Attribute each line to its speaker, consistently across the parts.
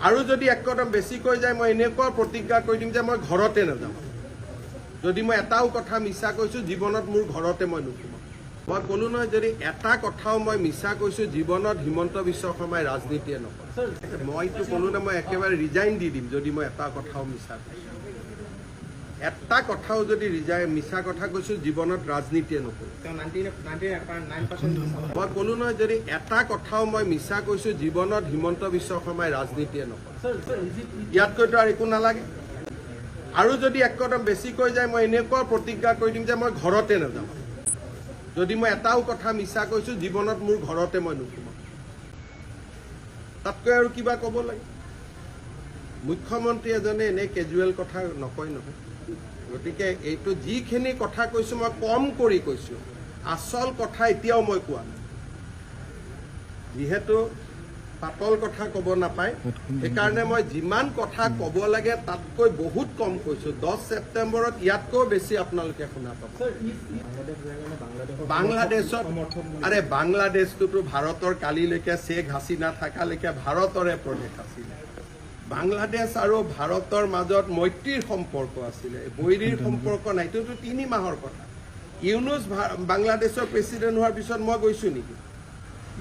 Speaker 1: আৰু যদি এক কদম বেছি কৈ যায় মই এনেকুৱা প্ৰতিজ্ঞা কৰি দিম যে মই ঘৰতে নাযাম যদি মই এটাও কথা মিছা কৈছো জীৱনত মোৰ ঘৰতে মই নুসুমাম মই ক'লো নহয় যদি এটা কথাও মই মিছা কৈছো জীৱনত হিমন্ত বিশ্ব শৰ্মাই ৰাজনীতিয়ে নকৰে মইতো ক'লো না মই একেবাৰে ৰিজাইন দি দিম যদি মই এটা কথাও মিছা কৈছো এটা কথাও যদি মিছা কথা কৈছো জীৱনত ৰাজনীতিয়ে নকৰো মই ক'লো নহয় যদি এটা কথাও মই মিছা কৈছো জীৱনত হিমন্ত বিশ্ব শৰ্মাই ৰাজনীতিয়ে নকৰে ইয়াতকৈতো আৰু একো নালাগে আৰু যদি এক কদম বেছি কৈ যায় মই এনেকুৱা প্ৰতিজ্ঞা কৰি দিম যে মই ঘৰতে নাযাম যদি মই এটাও কথা মিছা কৈছো জীৱনত মোৰ ঘৰতে মই নুসুমাম তাতকৈ আৰু কিবা ক'ব লাগে মুখ্যমন্ত্ৰী এজনে এনে কেজুৱেল কথা নকয় নহয় গতিকে এইটো যিখিনি কথা কৈছো মই কম কৰি কৈছো আচল কথা এতিয়াও মই কোৱা নাই যিহেতু পাতল কথা ক'ব নাপায় সেইকাৰণে মই যিমান কথা ক'ব লাগে তাতকৈ বহুত কম কৈছো 10 ছেপ্টেম্বৰত ইয়াতকৈ বেছি আপোনালোকে শুনা পাব বাংলাদেশত আৰে বাংলাদেশটোতো ভাৰতৰ কালিলৈকে শ্বেখ হাছিনা থাকালৈকে ভাৰতৰে প্ৰদেশ আছিলে বাংলাদেশ আৰু ভাৰতৰ মাজত মৈত্ৰীৰ সম্পৰ্ক আছিলে বৈৰীৰ সম্পৰ্ক নাই এইটোতো 3 মাহৰ কথা ইউনুছ বাংলাদেশৰ প্ৰেচিডেণ্ট হোৱাৰ পিছত মই গৈছো নেকি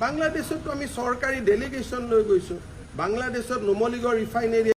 Speaker 1: বাংলাদেশতো আমি চৰকাৰী ডেলিগেশ্যন লৈ গৈছো বাংলাদেশত নুমলীগড় ৰিফাইনেৰী